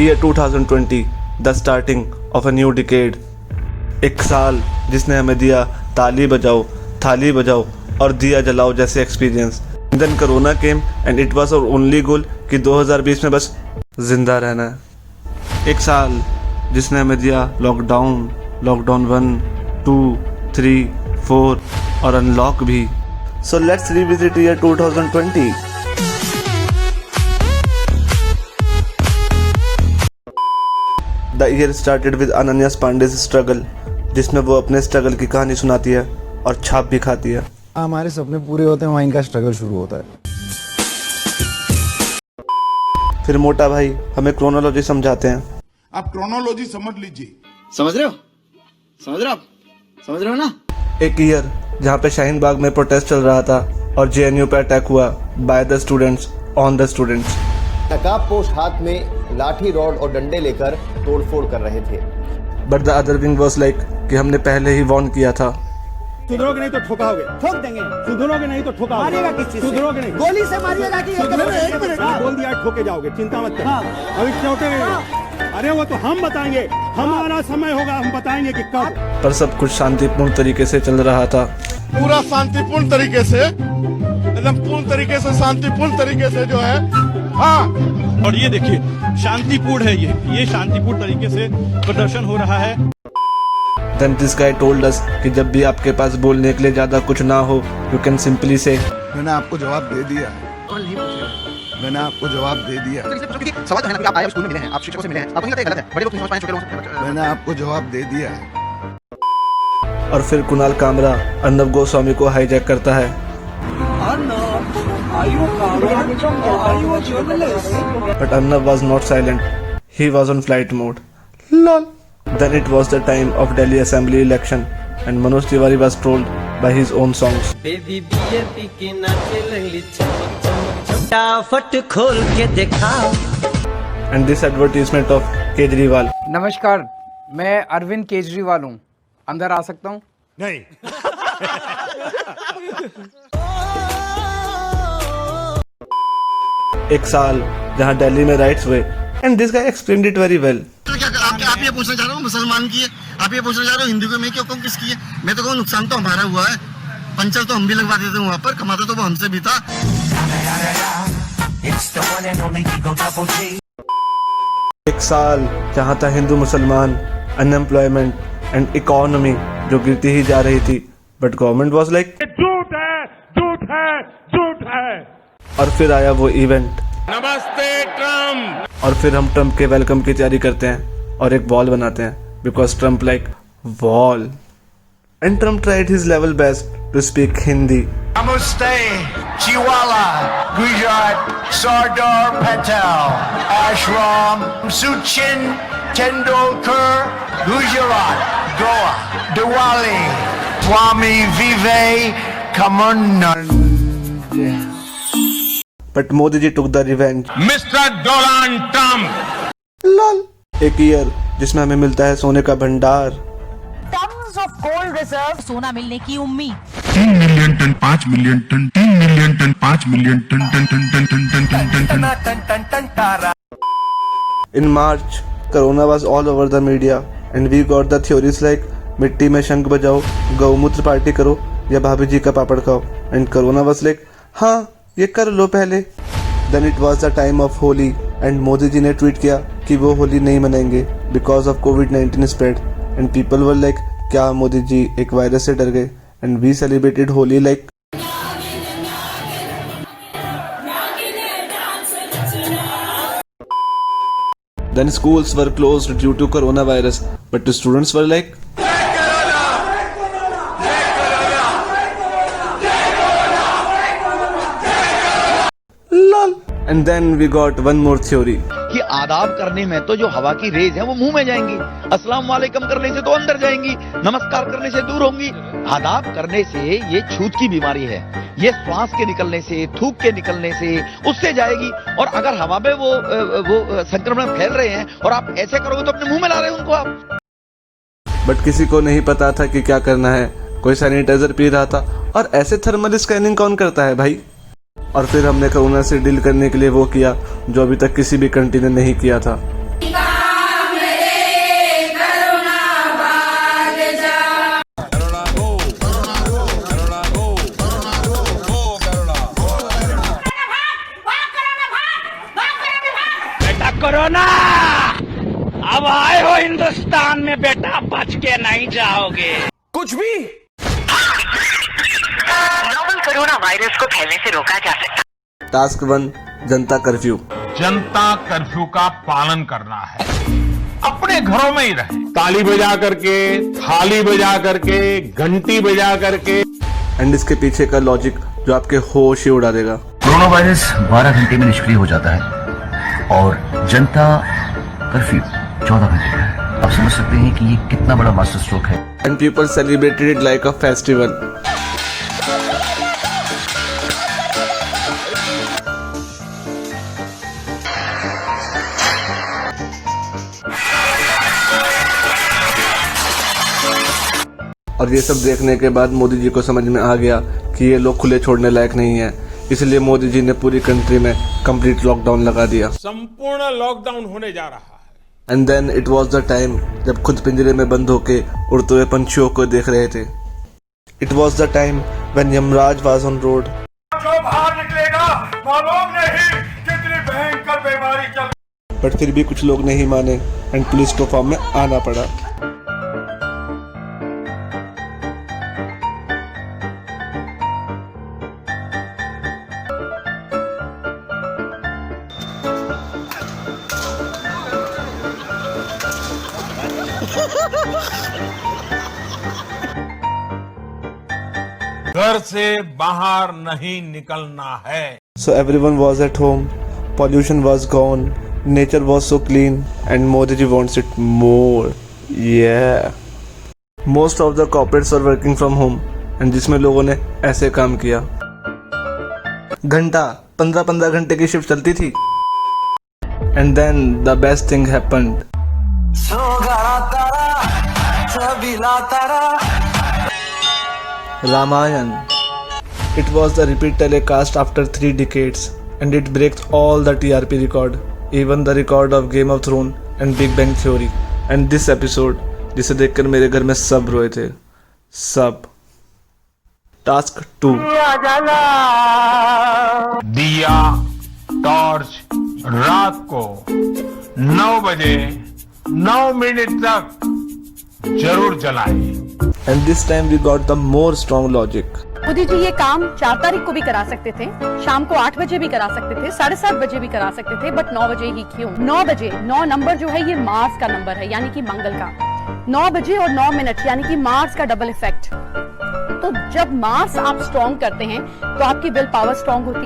Year 2020, the starting of a new decade. एक साल जिसने हमें दिया ताली बजाओ, थाली बजाओ और दिया जलाओ जैसे experience. Then Corona came and it was our only goal कि 2020 में बस जिंदा रहना है. एक साल जिसने हमें दिया लॉकडाउन 1, 2, 3, 4 और अनलॉक भी. So let's revisit year 2020. The year started with Ananya Pandey's struggle, जिसमें वो अपने स्ट्रगल की कहानी सुनाती है और छाप भी खाती है. हमारे सपने पूरे होते हैं, वहाँ इनका स्ट्रगल शुरू होता है. फिर मोटा भाई हमें क्रोनोलॉजी समझाते हैं. आप क्रोनोलॉजी समझ लीजिए. समझ रहे हो समझ रहे हो ना. एक ईयर जहाँ पे शाहीन बाग में प्रोटेस्ट चल रहा था और जेएनयू पे अटैक हुआ by the students on the students. नकाब पोश हाथ में लाठी रॉड और डंडे लेकर तोड़फोड़ कर रहे थे. But the other wing was like कि हमने पहले ही वार्न किया था. सुधरोगे नहीं तो ठोकाओगे, ठोक देंगे. सुधरोगे नहीं तो ठोकाओगे, मारिएगा किस चीज से? सुधरोगे नहीं, गोली से मारिएगा कि बोल दिया ठोके जाओगे. चिंता मत करो. अभी चौंकेंगे. अरे वो तो हम बताएंगे, हमारा समय होगा, हम बताएंगे कि कब. पर सब कुछ शांतिपूर्ण तरीके से चल रहा था. पूरा शांतिपूर्ण तरीके से, एकदम पूर्ण तरीके से, शांतिपूर्ण तरीके से जो है. हाँ. और ये देखिए शांतिपूर्ण है, ये शांतिपूर्ण तरीके से प्रदर्शन हो रहा है. Then this guy told us कि जब भी आपके पास बोलने के लिए ज्यादा कुछ ना हो, you can simply say. मैंने आपको जवाब दे दिया. मैंने आपको जवाब दे दिया. सवाल तो है ना कि आप आए स्कूल में मिले हैं, आप शिक्षकों से मिले हैं, आपको नहीं लगता ये गलत है? बड़े लोग समझ पाए, छोटे लोग. मैंने आपको जवाब दे दिया. और फिर कुणाल कामरा अर्नब गोस्वामी को हाईजैक करता है. But Arnab was not silent. He was on flight mode. Lol. Then it was the time of Delhi Assembly election and Manoj Tiwari was trolled by his own songs. Baby BJP के नाचे लगली चमक चमक फटाफट खोल के दिखाओ. And this advertisement of Kejriwal. नमस्कार, मैं अरविंद केजरीवाल हूँ. अंदर आ सकता हूँ? नहीं. एक साल जहाँ दिल्ली में राइट्स हुए and this guy explained it very well. आप ये पूछना चाह रहे हो मुसलमान की है, आप ये पूछना चाह रहे हो हिंदू को, मैं क्यों कहूँ किसकी है? मैं तो कहूँ नुकसान तो हमारा हुआ है. पंचर तो हम भी लगवा देते हैं वहाँ पर, कमाते तो वो हमसे भी था. एक साल जहाँ था हिंदू मुसलमान, अनएम्प्लॉयमेंट एंड इकोनॉमी जो गिरती ही जा रही थी, बट गवर्नमेंट वाज लाइक झूठ है, झूठ है, झूठ है. और फिर आया वो इवेंट. नमस्ते ट्रम्प. और फिर हम ट्रम्प के वेलकम की तैयारी करते हैं और एक वॉल बनाते हैं because Trump like wall. And Trump tried his level best to speak Hindi. Namaste, Chiwala, Gujarat, Sardar Patel, Ashram, Sachin Tendulkar, Gujarat, Goa, Diwali, Swami Vivekanand. But Modi ji took the revenge. Mr. Donald Trump. Lol. एक year जिसमें हमें मिलता है सोने का भंडार. Tons of gold reserve, सोना मिलने की उम्मीद. 3 million ton, 5 million ton, 3 million ton, 5 million ton, ton ton ton ton ton ton ton ton. In March, Corona was all over the media and we got the theories like मिट्टी में शंख बजाओ, गौमूत्र party करो या भाभी जी का पापड़ खाओ. And Corona was like हाँ ये कर लो पहले. Then it was the time of Holi and Modi ji ने ट्वीट किया कि वो होली नहीं मनाएंगे because of COVID-19 spread and people were like क्या मोदी जी एक वायरस से डर गए. And we celebrated Holi like then schools were closed due to coronavirus but the students were like lol. And then we got one more theory कि आदाब करने में तो जो हवा की रेज है वो मुंह में जाएंगी, अस्सलाम वालेकुम करने से तो अंदर जाएंगी, नमस्कार करने से दूर होंगी. आदाब करने से ये छूत की बीमारी है, ये श्वास के निकलने से, थूक के निकलने से उससे जाएगी. और अगर हवा में वो संक्रमण फैल रहे हैं और आप ऐसे करोगे तो अपने मुंह में ला रहे हैं उनको आप. बट किसी को नहीं पता था कि क्या करना है. कोई सैनिटाइजर पी रहा था और ऐसे थर्मल स्कैनिंग कौन करता है भाई. और फिर हमने कोरोना से डील करने के लिए वो किया जो अभी तक किसी भी कंट्री ने नहीं किया था. करो ना। अब आए हो हिंदुस्तान में बेटा, बच के नहीं जाओगे कुछ भी। नोवेल कोरोना वायरस को फैलने से रोका जा सकता। टास्क 1 जनता कर्फ्यू। जनता कर्फ्यू का पालन करना है, अपने घरों में ही रहे, ताली बजा करके, थाली बजा करके, घंटी बजा करके। एंड इसके पीछे का लॉजिक जो आपके होश ही उड़ा देगा। कोरोना वायरस 12 घंटे में निष्क्रिय हो जाता है और जनता कर्फ्यू 14 घंटे का है। आप समझ सकते हैं कि ये कितना बड़ा मास्टर स्ट्रोक है। And people celebrated it like a festival. और ये सब देखने के बाद मोदी जी को समझ में आ गया कि ये लोग खुले छोड़ने लायक नहीं है, इसलिए मोदी जी ने पूरी कंट्री में कंप्लीट लॉकडाउन लगा दिया। संपूर्ण लॉकडाउन होने जा रहा है। And then it was the time जब खुद पिंजरे में बंद होके उड़ते हुए पंछियों को देख रहे थे। It was the time when Yamraj was on road. जो बाहर निकलेगा मालूम नहीं कितनी भयंकर बीमारी चल। बट फिर भी कुछ लोग नहीं माने एंड पुलिस को फॉर्म में आना पड़ा। घर से बाहर नहीं निकलना है। So everyone was at home, pollution was gone, nature was so clean, and Modi ji wants it more. Yeah. Most of the corporates were working from home, and जिसमें लोगों ने ऐसे काम किया। घंटा 15-15 घंटे की शिफ्ट चलती थी। And then the best thing happened. Ramayan. It was the repeat telecast after 3 decades and it breaks all the TRP record, even the record of Game of Thrones and Big Bang Theory. And this episode, जिसे देखकर मेरे घर में सब रोए थे, सब। Task 2। दिया टॉर्च रात को 9 बजे 9 मिनट तक जरूर जलाए। And this time we got the more strong logic. Modi ji ये काम 4 तारीख को भी करा सकते थे, शाम को 8 बजे भी करा सकते थे, 7:30 बजे भी करा सकते थे, बट 9 बजे ही क्यों? 9 बजे, 9 नंबर जो है ये मार्स का नंबर है, यानी कि मंगल का। 9 बजे और 9 मिनट यानी कि मार्स का डबल इफेक्ट। तो जब मार्स आप स्ट्रॉन्ग करते हैं तो आपकी विल पावर स्ट्रॉन्ग होती है।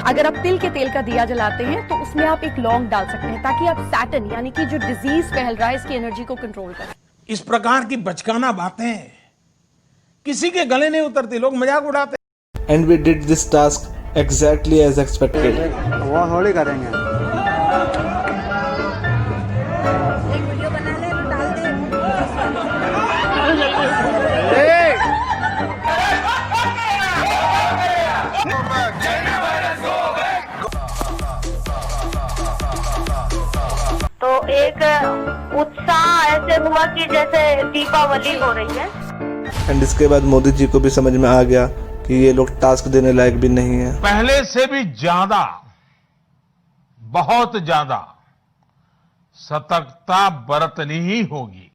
अगर आप तिल के तेल का दिया जलाते हैं तो उसमें आप एक लौंग डाल सकते हैं ताकि आप सैटर्न यानी कि जो डिजीज फैल रहा है इसकी एनर्जी को कंट्रोल करें। इस प्रकार की बचकाना बातें किसी के गले नहीं उतरती, लोग मजाक उड़ाते। And we did this task exactly as expected. वो थोड़ी करेंगे। तो एक उत्साह ऐसे हुआ कि जैसे दीपावली हो रही है। एंड इसके बाद मोदी जी को भी समझ में आ गया कि ये लोग टास्क देने लायक भी नहीं है। पहले से भी ज्यादा, बहुत ज्यादा सतर्कता बरतनी ही होगी।